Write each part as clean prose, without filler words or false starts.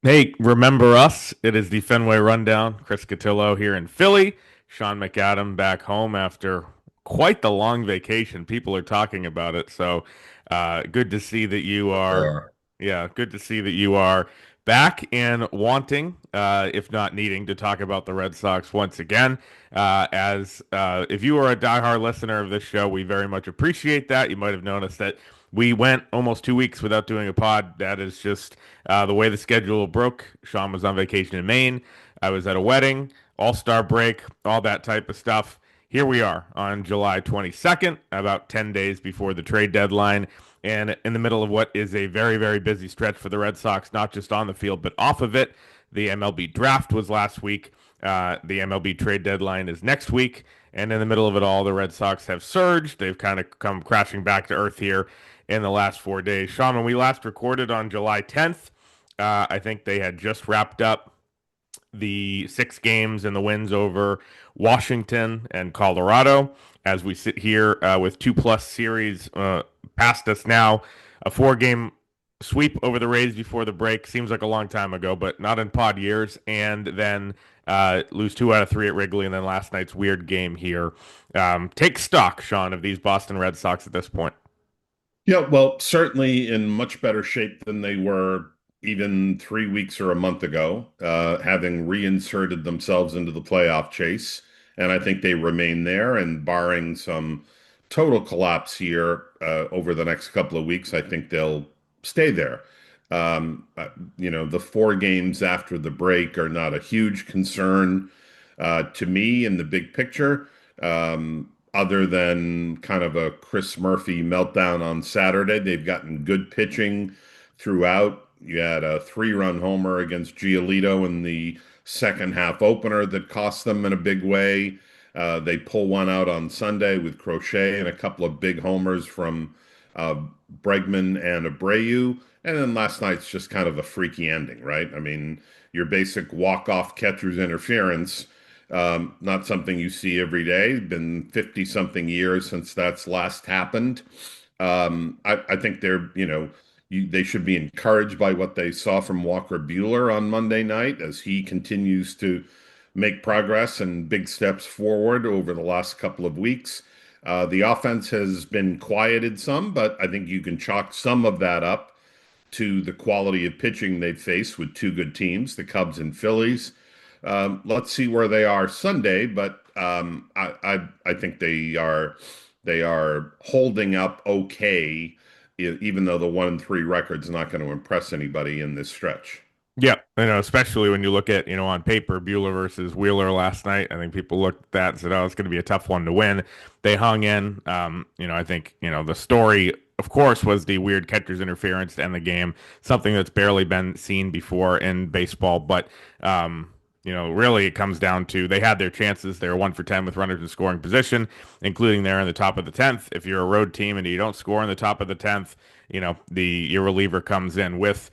Hey, remember us? It is the Fenway Rundown. Chris Cotillo here in Philly. Sean McAdam back home after quite the long vacation. People are talking about it. So, good to see that you are, Sure. yeah, good to see that you are back and wanting, if not needing, to talk about the Red Sox once again. As if you are a diehard listener of this show, we very much appreciate that. You might have noticed that we went almost 2 weeks without doing a pod. That is just the way the schedule broke. Sean was on vacation in Maine. I was at a wedding, all-star break, all that type of stuff. Here we are on July 22nd, about 10 days before the trade deadline, and in the middle of what is a very, very busy stretch for the Red Sox, not just on the field, but off of it. The MLB draft was last week. The MLB trade deadline is next week. And in the middle of it all, the Red Sox have surged. They've kind of come crashing back to earth here in the last 4 days. Sean, when we last recorded on July 10th, I think they had just wrapped up the 6 games and the wins over Washington and Colorado. As we sit here with 2+ series past us now, a 4 game sweep over the Rays before the break seems like a long time ago, but not in pod years. And then lose 2 out of 3 at Wrigley, and then last night's weird game here. Take stock, Sean, of these Boston Red Sox at this point. Yeah, well, certainly in much better shape than they were even 3 weeks or a month ago, having reinserted themselves into the playoff chase. And I think they remain there. And barring some total collapse here over the next couple of weeks, I think they'll stay there. The 4 games after the break are not a huge concern to me in the big picture. Other than kind of a Chris Murphy meltdown on Saturday. They've gotten good pitching throughout. You had a 3-run homer against Giolito in the second half opener that cost them in a big way. They pull one out on Sunday with Crochet and a couple of big homers from uh, Bregman and Abreu. And then last night's just kind of a freaky ending, right? I mean, your basic walk-off catcher's interference, not something you see every day. Been 50 something years since that's last happened. I think they should be encouraged by what they saw from Walker Buehler on Monday night as he continues to make progress and big steps forward over the last couple of weeks. The offense has been quieted some, but I think you can chalk some of that up to the quality of pitching they've faced with 2 good teams, the Cubs and Phillies. Let's see where they are Sunday, but I think they are holding up okay, even though the 1-3 record's not going to impress anybody in this stretch. Yeah, especially when you look at, on paper, Bueller versus Wheeler last night. I think people looked at that and said, oh, it's going to be a tough one to win. They hung in. I think, the story, of course, was the weird catcher's interference to end the game, something that's barely been seen before in baseball. But, really it comes down to they had their chances. They were 1 for 10 with runners in scoring position, including there in the top of the 10th. If you're a road team and you don't score in the top of the 10th, your reliever comes in with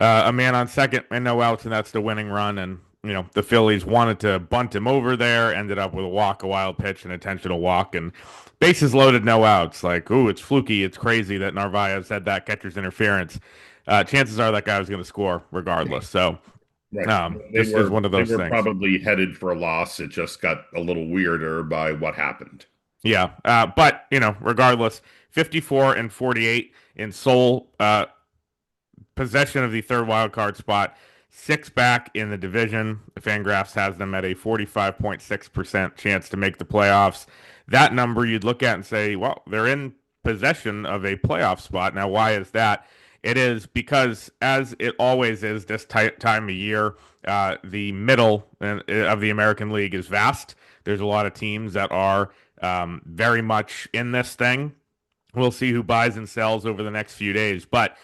a man on second and no outs, and that's the winning run. And the Phillies wanted to bunt him over there, ended up with a walk, a wild pitch, an intentional walk, and bases loaded, no outs. Like, ooh, it's fluky. It's crazy that Narvaez had that catcher's interference. Chances are that guy was going to score regardless. So, Right. They just is were one of they those were things. probably headed for a loss. It just got a little weirder by what happened. Yeah, but regardless, 54 and 48 in sole possession of the third wild card spot, 6 back in the division. Fangraphs has them at a 45.6% chance to make the playoffs. That number you'd look at and say, well, they're in possession of a playoff spot. Now, why is that? It is because, as it always is this time of year, the middle of the American League is vast. There's a lot of teams that are very much in this thing. We'll see who buys and sells over the next few days. But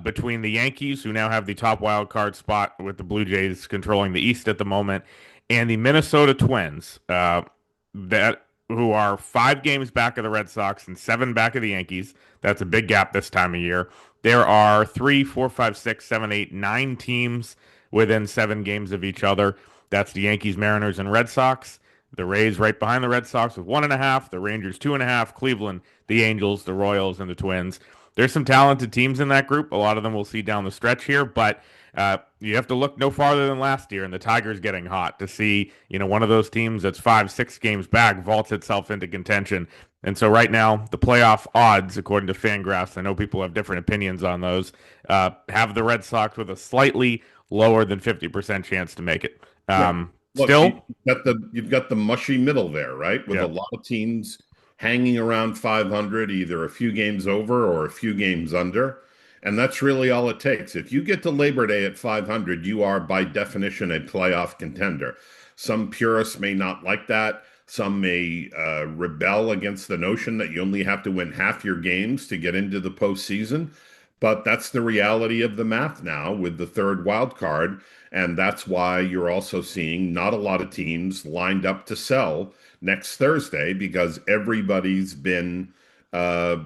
between the Yankees, who now have the top wild card spot with the Blue Jays controlling the East at the moment, and the Minnesota Twins, that who are 5 games back of the Red Sox and 7 back of the Yankees. That's a big gap this time of year. There are 3, 4, 5, 6, 7, 8, 9 teams within 7 games of each other. That's the Yankees, Mariners, and Red Sox. The Rays right behind the Red Sox with 1.5. The Rangers 2.5. Cleveland, the Angels, the Royals, and the Twins. There's some talented teams in that group. A lot of them we'll see down the stretch here, but You have to look no farther than last year and the Tigers getting hot to see, one of those teams that's 5, 6 games back vaults itself into contention. And so right now, the playoff odds, according to Fangraphs, I know people have different opinions on those, have the Red Sox with a slightly lower than 50% chance to make it. Yeah. Look, Still, you've got the mushy middle there, right? With a yeah, lot of teams hanging around 500, either a few games over or a few games under. And that's really all it takes. If you get to Labor Day at 500, you are by definition a playoff contender. Some purists may not like that. Some may rebel against the notion that you only have to win half your games to get into the postseason. But that's the reality of the math now with the third wild card. And that's why you're also seeing not a lot of teams lined up to sell next Thursday because everybody's been, uh,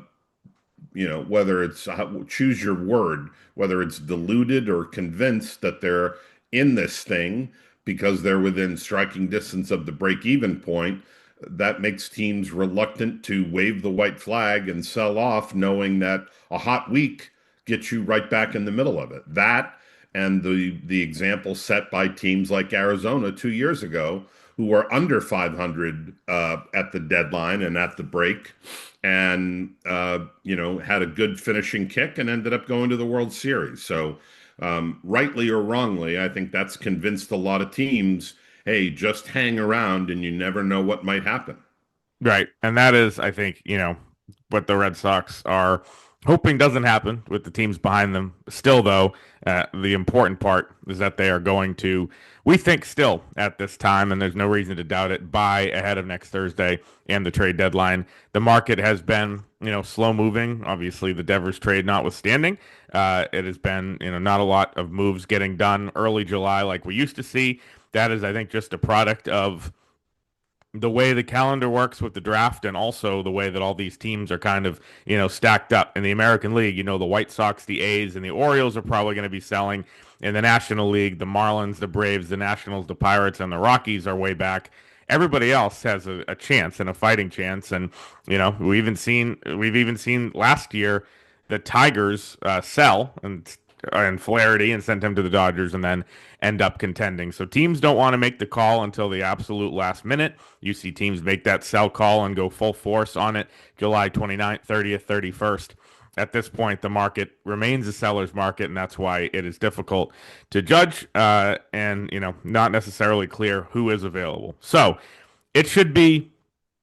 whether it's choose your word, whether it's deluded or convinced that they're in this thing because they're within striking distance of the break even point. That makes teams reluctant to wave the white flag and sell off, knowing that a hot week gets you right back in the middle of it. That and the example set by teams like Arizona 2 years ago, who were under 500 at the deadline and at the break, and had a good finishing kick and ended up going to the World Series. So, rightly or wrongly, I think that's convinced a lot of teams, hey, just hang around and you never know what might happen. right. And that is, I think, what the Red Sox are hoping doesn't happen with the teams behind them. Still, though, the important part is that they are going to, we think, still at this time, and there's no reason to doubt it, buy ahead of next Thursday and the trade deadline. The market has been, slow moving. Obviously, the Devers trade notwithstanding, it has been, not a lot of moves getting done early July like we used to see. That is, I think, just a product of the way the calendar works with the draft and also the way that all these teams are kind of, stacked up in the American League. The White Sox, the A's, and the Orioles are probably going to be selling. In the National League, the Marlins, the Braves, the Nationals, the Pirates, and the Rockies are way back. Everybody else has a chance and a fighting chance. And, we've even seen last year the Tigers sell and Flaherty and sent him to the Dodgers and then end up contending. So teams don't want to make the call until the absolute last minute. You see teams make that sell call and go full force on it July 29th, 30th, 31st. At this point, the market remains a seller's market, and that's why it is difficult to judge and, not necessarily clear who is available. So it should be,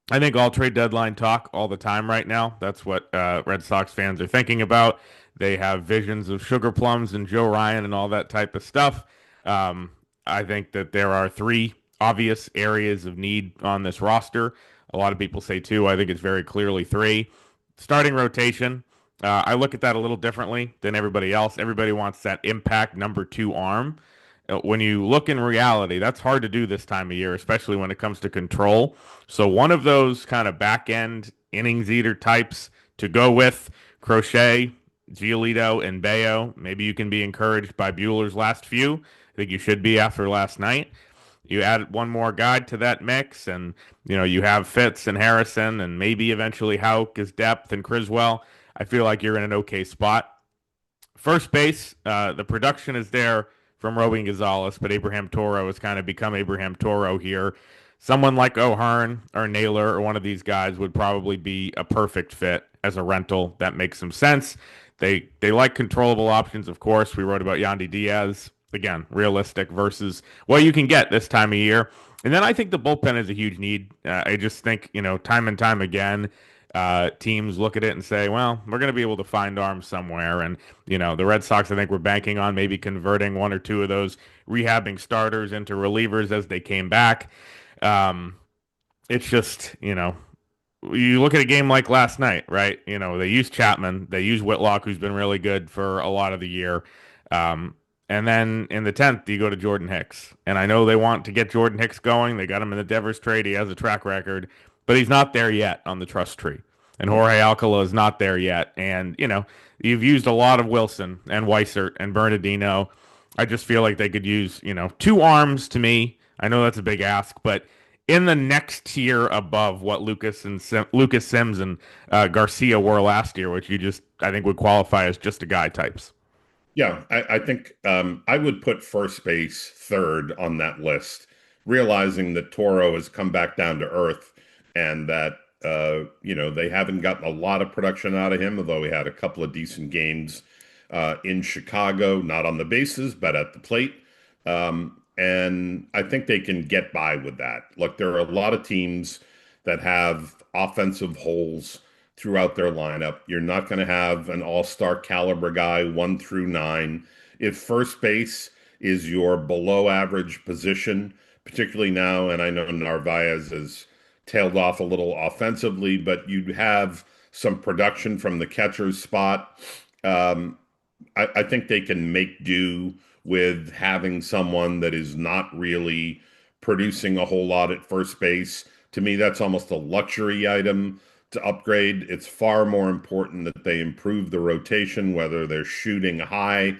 I think, all trade deadline talk all the time right now. That's what Red Sox fans are thinking about. They have visions of sugar plums and Joe Ryan and all that type of stuff. Um, I think that there are three obvious areas of need on this roster. A lot of people say two. I think it's very clearly three. Starting rotation. I look at that a little differently than everybody else. Everybody wants that impact number two arm. When you look in reality, that's hard to do this time of year, especially when it comes to control. So one of those kind of back end innings eater types to go with Crochet, Giolito, and Bayo. Maybe you can be encouraged by Bueller's last few. I think you should be after last night. You add one more guy to that mix, and you have Fitz and Harrison, and maybe eventually Houck is depth and Criswell. I feel like you're in an okay spot. First base, the production is there from Roby Gonzalez, but Abraham Toro has kind of become Abraham Toro here. Someone like O'Hearn or Naylor or one of these guys would probably be a perfect fit as a rental. That makes some sense. They like controllable options, of course. We wrote about Yandy Diaz. Again, realistic versus what you can get this time of year. And then I think the bullpen is a huge need. I just think, time and time again, teams look at it and say, well, we're going to be able to find arms somewhere. And, the Red Sox, I think, were banking on maybe converting one or two of those rehabbing starters into relievers as they came back. It's just, you look at a game like last night, right? They use Chapman, they use Whitlock, who's been really good for a lot of the year. And then in the 10th, you go to Jordan Hicks. And I know they want to get Jordan Hicks going. They got him in the Devers trade. He has a track record, but he's not there yet on the trust tree. And Jorge Alcala is not there yet. And, you've used a lot of Wilson and Weissert and Bernardino. I just feel like they could use, two arms to me. I know that's a big ask, but in the next tier above what Lucas Sims and Garcia were last year, which you just, I think, would qualify as just a guy types. Yeah, I think I would put first base third on that list, realizing that Toro has come back down to earth and that they haven't gotten a lot of production out of him, although he had a couple of decent games in Chicago, not on the bases, but at the plate. And I think they can get by with that. Look, there are a lot of teams that have offensive holes throughout their lineup. You're not going to have an all-star caliber guy 1 through 9. If first base is your below average position, particularly now, and I know Narvaez has tailed off a little offensively, but you have some production from the catcher's spot. Um, I think they can make do with having someone that is not really producing a whole lot at first base. To me, that's almost a luxury item to upgrade. It's far more important that they improve the rotation, whether they're shooting high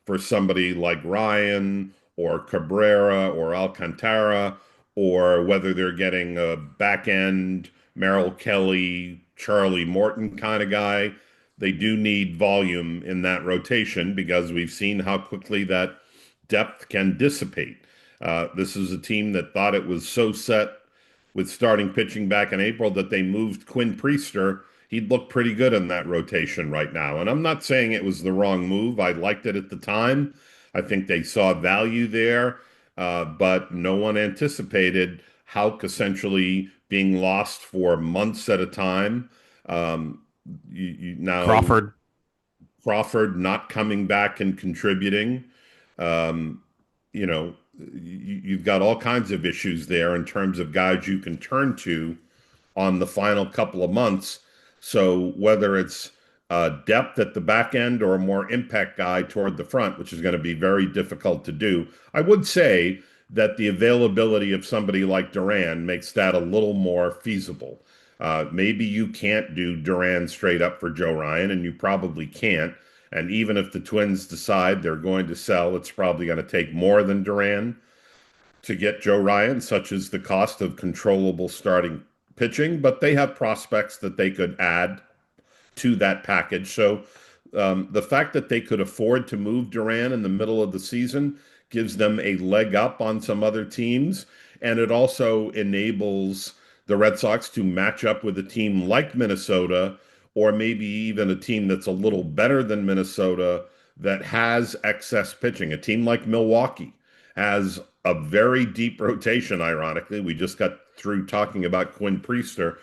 for somebody like Ryan or Cabrera or Alcantara, or whether they're getting a back end Merrill Kelly, Charlie Morton kind of guy. They do need volume in that rotation because we've seen how quickly that depth can dissipate. This is a team that thought it was so set with starting pitching back in April that they moved Quinn Priester. He'd look pretty good in that rotation right now. And I'm not saying it was the wrong move. I liked it at the time. I think they saw value there, but no one anticipated Hauk essentially being lost for months at a time. Um, now Crawford. Crawford not coming back and contributing. Um, you've got all kinds of issues there in terms of guys you can turn to on the final couple of months. So whether it's depth at the back end or a more impact guy toward the front, which is going to be very difficult to do, I would say that the availability of somebody like Duran makes that a little more feasible. Maybe you can't do Duran straight up for Joe Ryan, and you probably can't. And even if the Twins decide they're going to sell, it's probably going to take more than Duran to get Joe Ryan, such as the cost of controllable starting pitching, but they have prospects that they could add to that package. So the fact that they could afford to move Duran in the middle of the season gives them a leg up on some other teams. And it also enables the Red Sox to match up with a team like Minnesota, or maybe even a team that's a little better than Minnesota that has excess pitching. A team like Milwaukee has a very deep rotation, ironically. We just got through talking about Quinn Priester.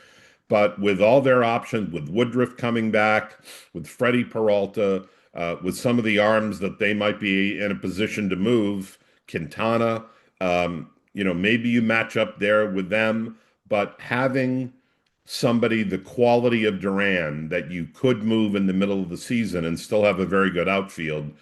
But with all their options, with Woodruff coming back, with Freddie Peralta, with some of the arms that they might be in a position to move, Quintana, maybe you match up there with them. But having somebody the quality of Duran that you could move in the middle of the season and still have a very good outfield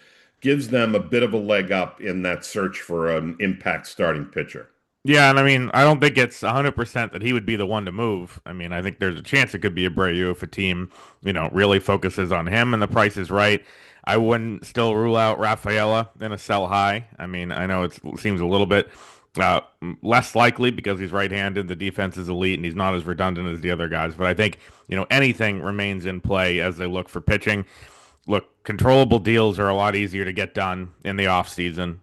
gives them a bit of a leg up in that search for an impact starting pitcher. Yeah, and I mean, I don't think it's 100% that he would be the one to move. I mean, I think there's a chance it could be Abreu if a team, really focuses on him and the price is right. I wouldn't still rule out Rafaela in a sell high. I mean, I know it seems a little bit uh, less likely because he's right-handed, the defense is elite, and he's not as redundant as the other guys. But I think, anything remains in play as they look for pitching. Look, controllable deals are a lot easier to get done in the offseason.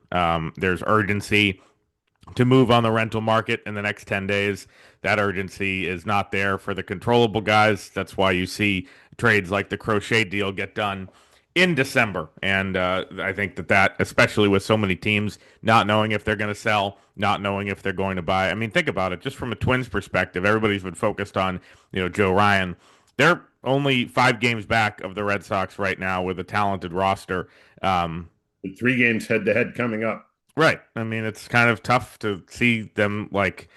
There's urgency to move on the rental market in the next 10 days. That urgency is not there for the controllable guys. That's why you see trades like the Crochet deal get done in December. And I think that, especially with so many teams not knowing if they're going to sell, not knowing if they're going to buy. I mean, think about it. Just from a Twins perspective, everybody's been focused on, Joe Ryan. They're only 5 games back of the Red Sox right now with a talented roster. With 3 games head to head coming up. Right. I mean, it's kind of tough to see them like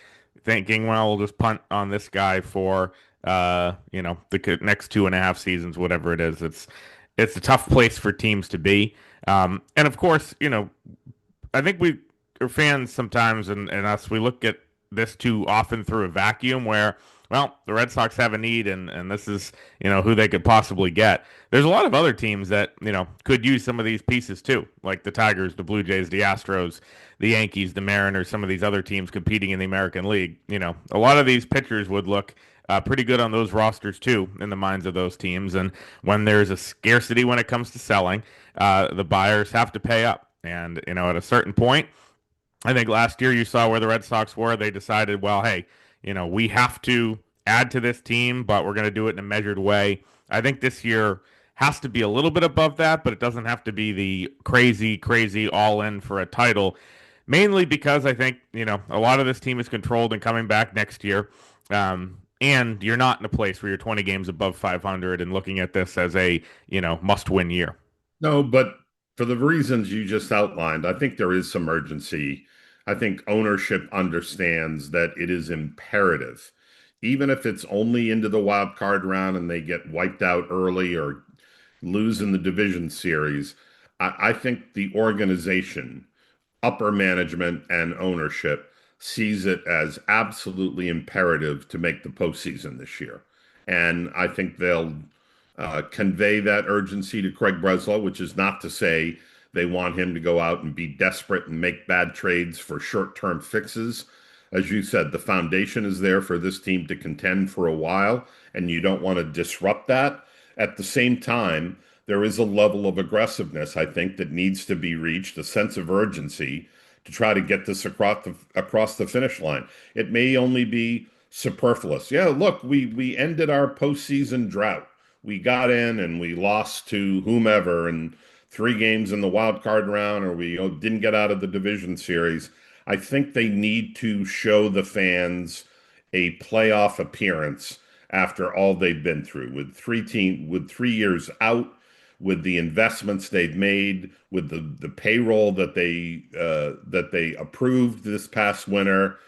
thinking, well, we'll just punt on this guy for the next 2.5 seasons, whatever it is. It's a tough place for teams to be. And of course, I think we are fans sometimes, and us, we look at this too often through a vacuum where, well, the Red Sox have a need, and this is, who they could possibly get. There's a lot of other teams that, could use some of these pieces too, like the Tigers, the Blue Jays, the Astros, the Yankees, the Mariners, some of these other teams competing in the American League. A lot of these pitchers would look pretty good on those rosters too, in the minds of those teams. And when there's a scarcity when it comes to selling, the buyers have to pay up. And at a certain point, I think last year you saw where the Red Sox were. They decided, well, hey, we have to add to this team, but we're going to do it in a measured way. I think this year has to be a little bit above that, but it doesn't have to be the crazy, crazy all in for a title. Mainly because I think, a lot of this team is controlled and coming back next year. And you're not in a place where you're 20 games above 500 and looking at this as a, must win year. No, but for the reasons you just outlined, I think there is some urgency. I think ownership understands that it is imperative, even if it's only into the wild card round and they get wiped out early or lose in the division series. I think the organization, upper management, and ownership sees it as absolutely imperative to make the postseason this year. And I think they'll convey that urgency to Craig Breslow, which is not to say they want him to go out and be desperate and make bad trades for short-term fixes. As you said, the foundation is there for this team to contend for a while, and you don't want to disrupt that. At the same time, there is a level of aggressiveness, I think, that needs to be reached, a sense of urgency to try to get this across the finish line. It may only be superfluous. Yeah, look, we ended our postseason drought. We got in and we lost to whomever in 3 games in the wild card round, or we didn't get out of the division series. I think they need to show the fans a playoff appearance after all they've been through with 3 years out, with the investments they've made, with the payroll that they approved this past winter.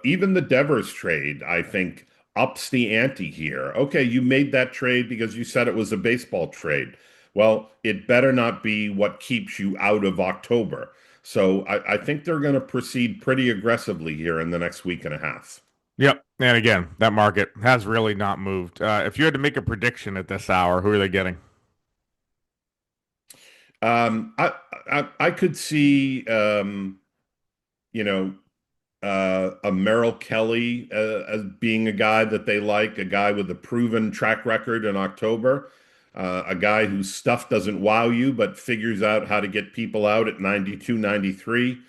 Even the Devers trade, I think, ups the ante here. Okay, you made that trade because you said it was a baseball trade. Well, it better not be what keeps you out of October. So I think they're going to proceed pretty aggressively here in the next week and a half. Yep. And again, that market has really not moved. If you had to make a prediction at this hour, who are they getting? I could see, you know, a Merrill Kelly as being a guy that they like, a guy with a proven track record in October, a guy whose stuff doesn't wow you, but figures out how to get people out at 92, 93.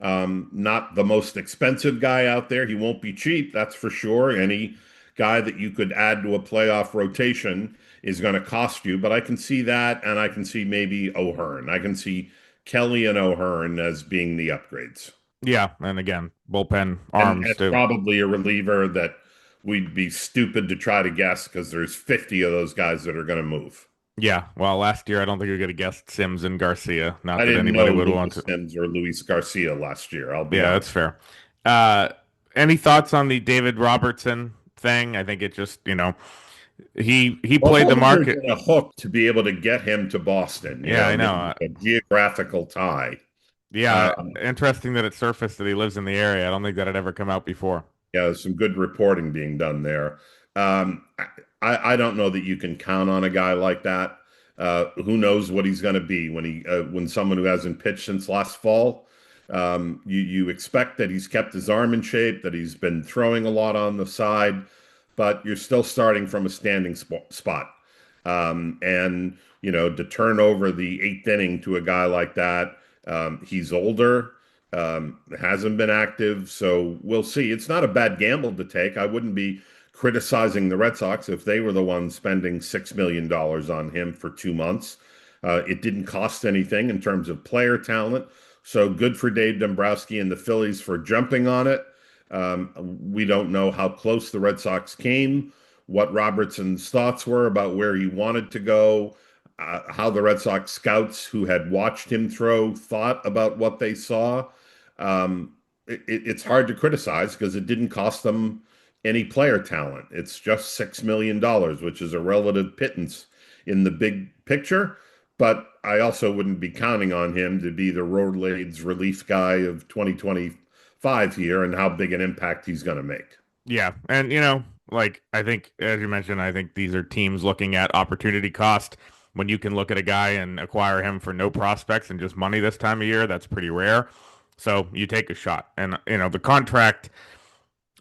Not the most expensive guy out there. He won't be cheap, that's for sure. Any guy that you could add to a playoff rotation is going to cost you, but I can see that, and I can see maybe O'Hearn. I can see Kelly and O'Hearn as being the upgrades. Yeah. And again, bullpen And arms too. probably a reliever that we'd be stupid to try to guess because there's 50 of those guys that are going to move. Yeah. Well, last year, I don't think we could have guessed Sims and Garcia. Not I that didn't know anybody would want Lucas to. Sims or Luis Garcia last year, I'll be Yeah, that's honest. fair. Uh, any thoughts on the David Robertson thing? I think it just, he Well, played that the would have market. been a hook to be able to get him to Boston. Yeah, I know. Maybe a geographical tie. Yeah, Um, interesting that it surfaced that he lives in the area. I don't think that had ever come out before. Yeah, there's some good reporting being done there. I don't know that you can count on a guy like that. Who knows what he's going to be when someone who hasn't pitched since last fall. You expect that he's kept his arm in shape, that he's been throwing a lot on the side, but you're still starting from a standing spot. And to turn over the eighth inning to a guy like that, he's older, hasn't been active, so we'll see. It's not a bad gamble to take. I wouldn't be criticizing the Red Sox if they were the ones spending $6 million on him for 2 months. It didn't cost anything in terms of player talent, so good for Dave Dombrowski and the Phillies for jumping on it. We don't know how close the Red Sox came, what Robertson's thoughts were about where he wanted to go, how the Red Sox scouts who had watched him throw thought about what they saw. It's hard to criticize because it didn't cost them any player talent. It's just $6 million, which is a relative pittance in the big picture. But I also wouldn't be counting on him to be the Rolaids relief guy of 2025 here and how big an impact he's going to make. Yeah, and like I think as you mentioned, I think these are teams looking at opportunity cost. When you can look at a guy and acquire him for no prospects and just money this time of year, that's pretty rare. So you take a shot, and the contract.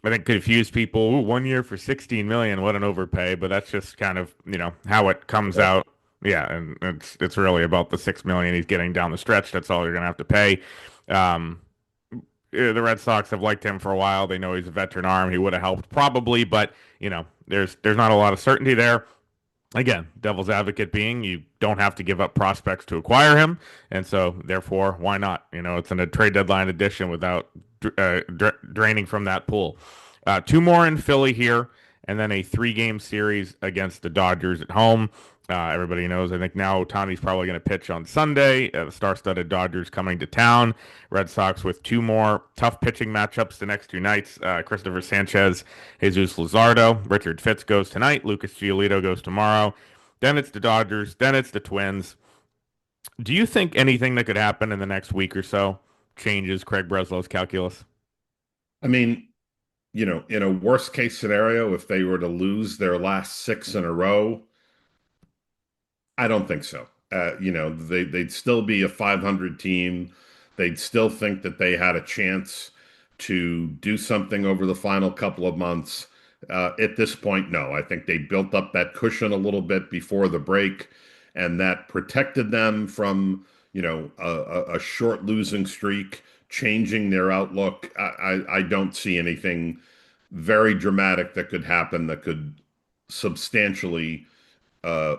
I think confuse people. Ooh, 1 year for 16 million, what an overpay. But that's just kind of, how it comes Yep. out. Yeah, and it's really about the 6 million he's getting down the stretch. That's all you're gonna have to pay. Um, the Red Sox have liked him for a while. They know he's a veteran arm. He would have helped probably, but there's not a lot of certainty there. Again, devil's advocate being you don't have to give up prospects to acquire him, and so therefore, why not? It's in a trade deadline edition without draining from that pool. Two more in Philly here, and then a three-game series against the Dodgers at home. Everybody knows. I think now Ohtani's probably going to pitch on Sunday. The star-studded Dodgers coming to town. Red Sox with two more tough pitching matchups the next two nights. Christopher Sanchez, Jesus Luzardo, Richard Fitz goes tonight. Lucas Giolito goes tomorrow. Then it's the Dodgers. Then it's the Twins. Do you think anything that could happen in the next week or so changes Craig Breslow's calculus? I mean, in a worst case scenario, if they were to lose their last six in a row, I don't think so. They'd still be a 500 team. They'd still think that they had a chance to do something over the final couple of months. At this point, no. I think they built up that cushion a little bit before the break, and that protected them from, a short losing streak, changing their outlook. I don't see anything very dramatic that could happen that could substantially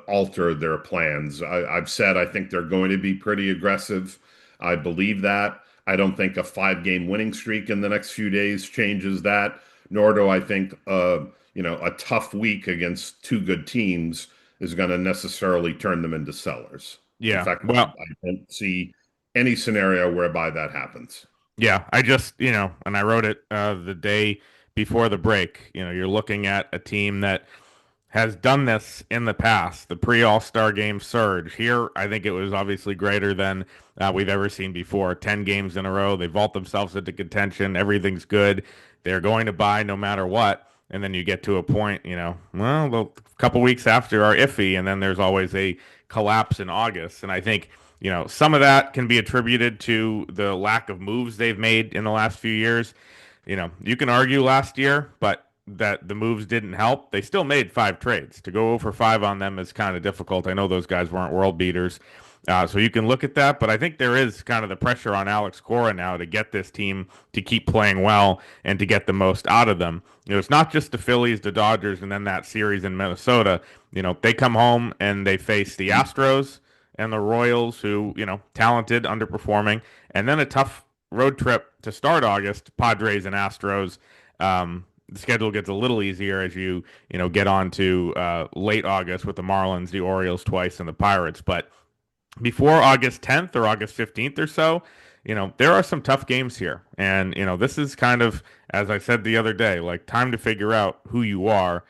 alter their plans. I've said I think they're going to be pretty aggressive. I believe that. I don't think a 5 game winning streak in the next few days changes that, nor do I think a tough week against two good teams is going to necessarily turn them into sellers. In Yeah. fact, Well, I don't see any scenario whereby that happens. yeah. I just, and I wrote it the day before the break. You're looking at a team that has done this in the past. The pre-All-Star game surge here, I think it was obviously greater than we've ever seen before. 10 games in a row, they vault themselves into contention. Everything's good. They're going to buy no matter what. And then you get to a point, well, a couple weeks after are iffy, and then there's always a collapse in August. And I think, some of that can be attributed to the lack of moves they've made in the last few years. You can argue last year, but that the moves didn't help. They still made 5 trades. To go over 5 on them is kind of difficult. I know those guys weren't world beaters. So you can look at that, but I think there is kind of the pressure on Alex Cora now to get this team to keep playing well and to get the most out of them. It's not just the Phillies, the Dodgers, and then that series in Minnesota. They come home and they face the Astros and the Royals, who, talented, underperforming, and then a tough road trip to start August, Padres and Astros. The schedule gets a little easier as you get on to late August with the Marlins, the Orioles twice, and the Pirates. But before August 10th or August 15th or so, there are some tough games here. And, this is kind of, as I said the other day, like time to figure out who you are.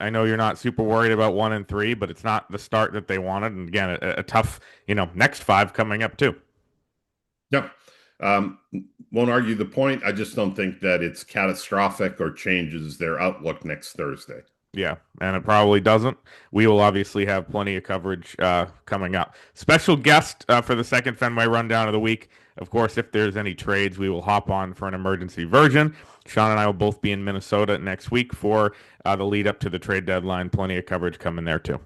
I know you're not super worried about 1 and 3, but it's not the start that they wanted. And again, a tough, next 5 coming up too. Yep. Um, won't argue the point. I just don't think that it's catastrophic or changes their outlook next Thursday. Yeah, and it probably doesn't. We will obviously have plenty of coverage coming up. Special guest for the second Fenway Rundown of the week. Of course, if there's any trades, we will hop on for an emergency version. Sean and I will both be in Minnesota next week for the lead up to the trade deadline. Plenty of coverage coming there too.